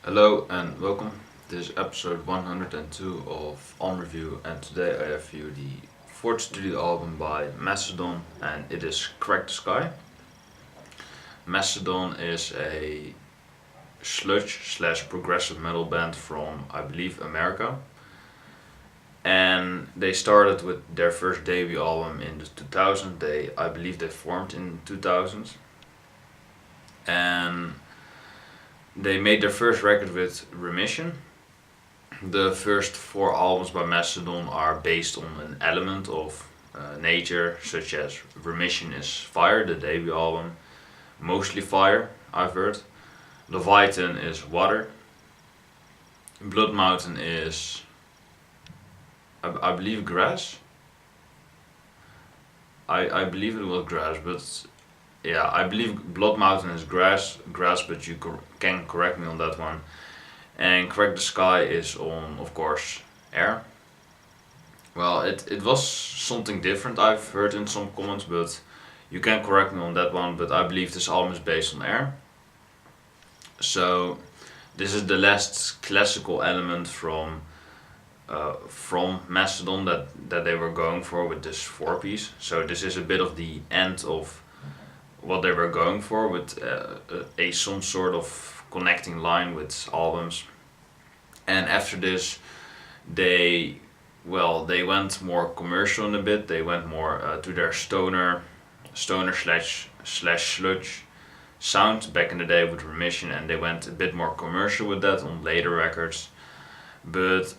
Hello and welcome. This is episode 102 of On Review, and today I have for you the fourth studio album by Mastodon, and it is Crack the Skye. Mastodon is a sludge slash progressive metal band from, I believe, America. And they started with their first debut album in the 2000s. I believe they formed in 2000s. And they made their first record with Remission. The first four albums by Mastodon are based on an element of nature, such as Remission is fire, the debut album, mostly fire, I've heard. Leviathan is water. Blood Mountain is, I believe, grass. I believe it was grass, but yeah, I believe Blood Mountain is grass, but you can correct me on that one. And Crack the Skye is on, of course, air. Well, it was something different, I've heard in some comments, but you can correct me on that one. But I believe this album is based on air. So this is the last classical element from Mastodon that they were going for with this four piece. So this is a bit of the end of what they were going for with some sort of connecting line with albums. And after this, they went more commercial in a bit. They went more to their stoner slash sludge sound back in the day with Remission, and they went a bit more commercial with that on later records. But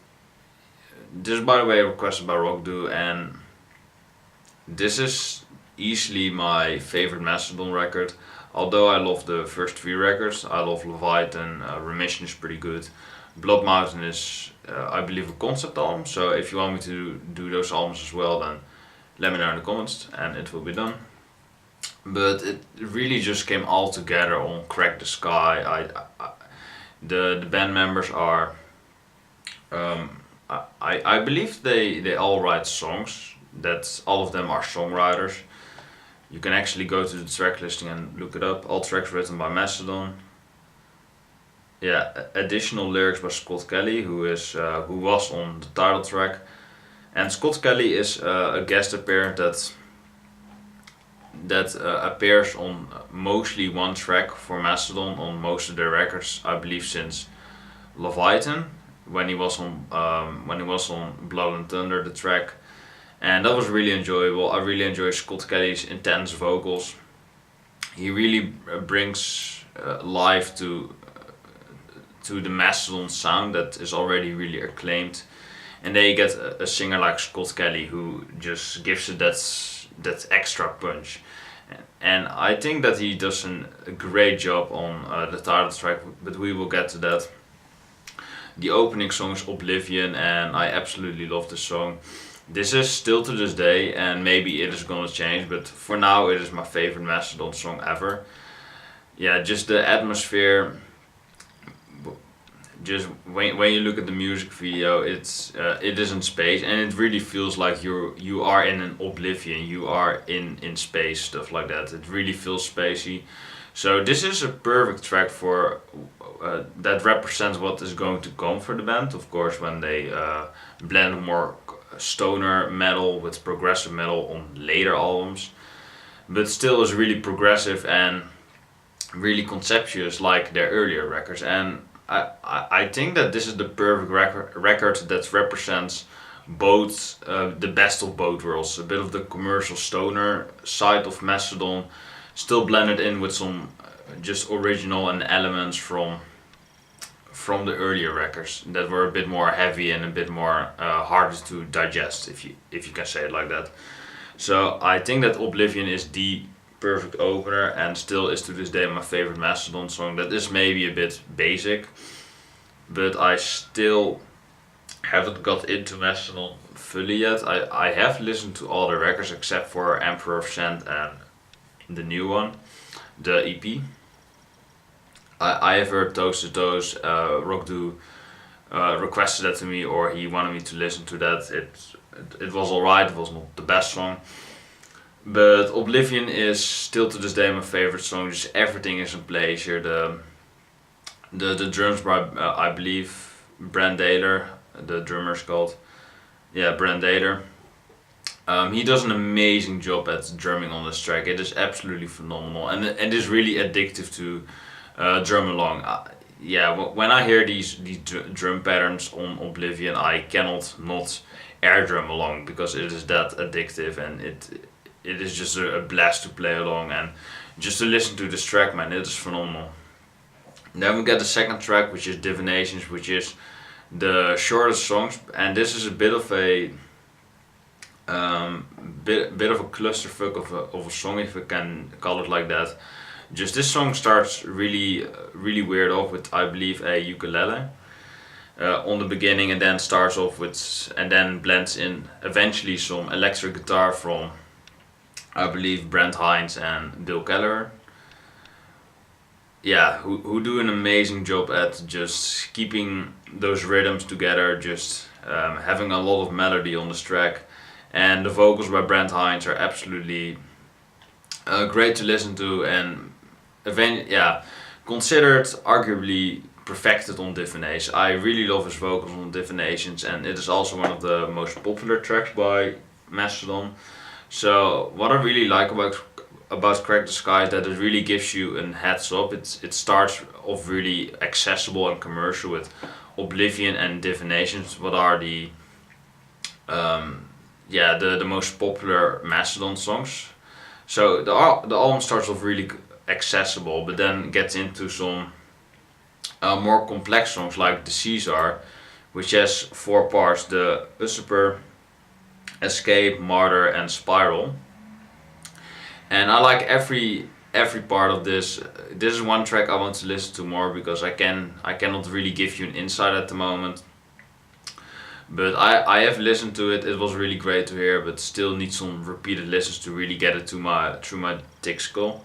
this is, by the way, requested by Rockdoo, and this is easily my favorite Mastodon record. Although I love the first three records, I love Leviathan, Remission is pretty good. Blood Mountain is, I believe, a concept album, so if you want me to do those albums as well, then let me know in the comments and it will be done. But it really just came all together on Crack the Skye. The band members are, I believe they all write songs, that all of them are songwriters. You can actually go to the track listing and look it up. All tracks written by Mastodon. Yeah, additional lyrics by Scott Kelly, who was on the title track. And Scott Kelly is a guest appearance that appears on mostly one track for Mastodon on most of their records. I believe since Leviathan, when he was on Blood and Thunder, the track. And that was really enjoyable. I really enjoy Scott Kelly's intense vocals. He really brings life to the Mastodon sound that is already really acclaimed. And then you get a singer like Scott Kelly who just gives it that extra punch. And I think that he does a great job on the title track, but we will get to that. The opening song is Oblivion, and I absolutely love this song. This is still to this day, and maybe it is gonna change, but for now it is my favorite Mastodon song ever. Yeah, just the atmosphere. Just when you look at the music video, it is in space, and it really feels like you are in an Oblivion. You are in space, stuff like that. It really feels spacey. So this is a perfect track for that represents what is going to come for the band. Of course, when they blend more stoner metal with progressive metal on later albums, but still is really progressive and really conceptuous like their earlier records. And I think that this is the perfect record that represents both the best of both worlds. A bit of the commercial stoner side of Mastodon, still blended in with some just original and elements from the earlier records that were a bit more heavy and a bit more harder to digest, if you can say it like that. So I think that Oblivion is the perfect opener, and still is to this day my favorite Mastodon song. That is maybe a bit basic, but I still haven't got into Mastodon fully yet. I have listened to all the records except for Emperor of Sand and the new one, the EP. I have heard Toes to Toes. Rockdoo requested that to me, or he wanted me to listen to that. It was alright, it was not the best song. But Oblivion is still to this day my favorite song. Just everything is in place here. The drums by I believe Brent Daler, the drummer's called. Yeah, Brent Daler. He does an amazing job at drumming on this track. It is absolutely phenomenal, and it is really addictive to drum along. Yeah, when I hear these drum patterns on Oblivion, I cannot not air drum along because it is that addictive, and it is just a blast to play along, and just to listen to this track, man, it is phenomenal. Then we get the second track, which is Divinations, which is the shortest songs, and this is a bit of a bit of a clusterfuck of a song, if I can call it like that. Just this song starts really weird off with, I believe, a ukulele on the beginning, and then starts off with, and then blends in eventually some electric guitar from, I believe, Brent Hines and Bill Keller. Yeah, who do an amazing job at just keeping those rhythms together, just having a lot of melody on this track. And the vocals by Brent Hines are absolutely great to listen to, and yeah, considered arguably perfected on Divinations. I really love his vocals on Divinations, and it is also one of the most popular tracks by Mastodon. So what I really like about Crack the Skye is that it really gives you a heads up. It starts off really accessible and commercial with Oblivion and Divinations, what are the yeah, the most popular Mastodon songs. So the album starts off really accessible, but then gets into some more complex songs like the Czar, which has 4 parts: the Usurper, Escape, Martyr, and Spiral. And I like every part of this. This is one track I want to listen to more because I cannot really give you an insight at the moment. But I have listened to it. It was really great to hear, but still need some repeated listens to really get it through my thick skull.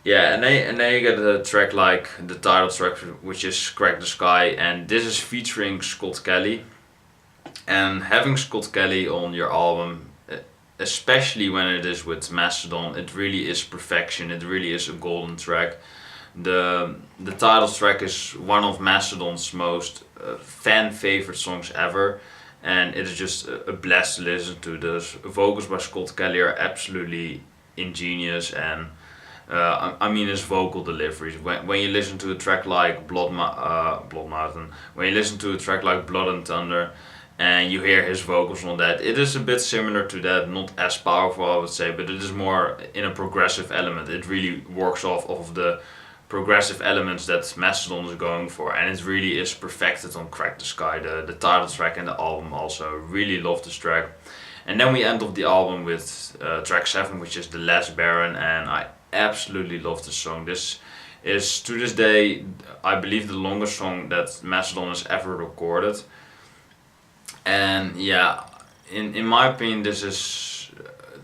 Yeah, and then you get a track like the title track, which is Crack the Skye, and this is featuring Scott Kelly. And having Scott Kelly on your album, especially when it is with Mastodon, it really is perfection. It really is a golden track. The title track is one of Mastodon's most fan favorite songs ever, and it is just a blast to listen to. The vocals by Scott Kelly are absolutely ingenious, and I mean his vocal deliveries. When you listen to a track like Blood Mountain, when you listen to a track like Blood and Thunder, and you hear his vocals on that, it is a bit similar to that, not as powerful I would say, but it is more in a progressive element. It really works off of the progressive elements that Mastodon is going for, and it really is perfected on Crack the Skye, the title track and the album also. Really love this track. And then we end off the album with track 7, which is The Last Baron, and I absolutely love this song. This is to this day, I believe, the longest song that Mastodon has ever recorded. And yeah, in my opinion, this is,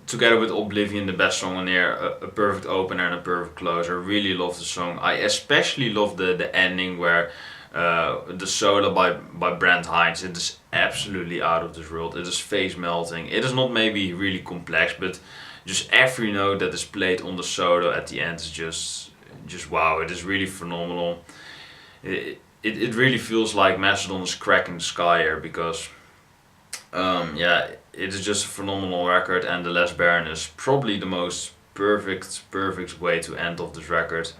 together with Oblivion, the best song on here. A perfect opener and a perfect closer. Really love the song. I especially love the ending where the solo by Brent Hines. It is absolutely out of this world. It is face melting. It is not maybe really complex, but just every note that is played on the solo at the end is just wow. It is really phenomenal. It really feels like Mastodon is cracking the sky here, because yeah, it is just a phenomenal record, and The Last Baron is probably the most perfect way to end off this record.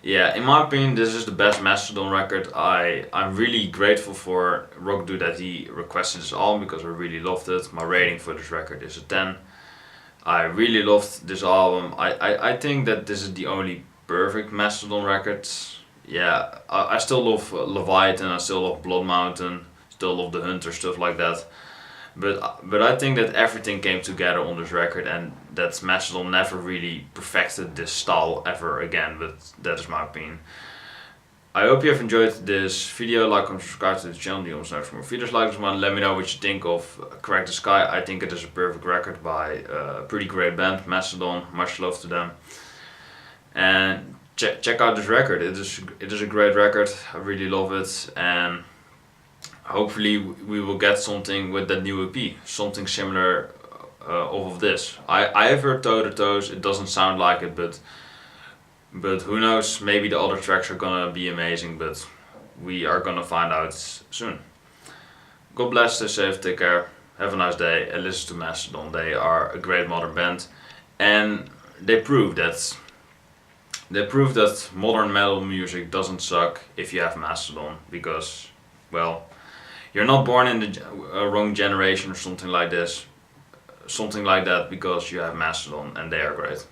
Yeah, in my opinion, this is the best Mastodon record. I'm really grateful for Rockdoo that he requested this album, because I really loved it. My rating for this record is a 10. I really loved this album. I think that this is the only perfect Mastodon record. Yeah, I still love Leviathan, I still love Blood Mountain, still love The Hunter, stuff like that. But I think that everything came together on this record, and that Mastodon never really perfected this style ever again, but that is my opinion. I hope you have enjoyed this video. Like and subscribe to the channel if you want to know for more videos like this one. Let me know what you think of Crack the Skye. I think it is a perfect record by a pretty great band, Mastodon. Much love to them. And check out this record. It is a great record. I really love it, and hopefully we will get something with that new EP, something similar off of this. I have heard Toe to Toes. It doesn't sound like it, but But who knows, maybe the other tracks are gonna be amazing, but we are gonna find out soon. God bless, stay safe, take care, have a nice day, and listen to Mastodon. They are a great modern band, and they prove that modern metal music doesn't suck if you have Mastodon, because, well, you're not born in the wrong generation or something like that, because you have Mastodon, and they are great.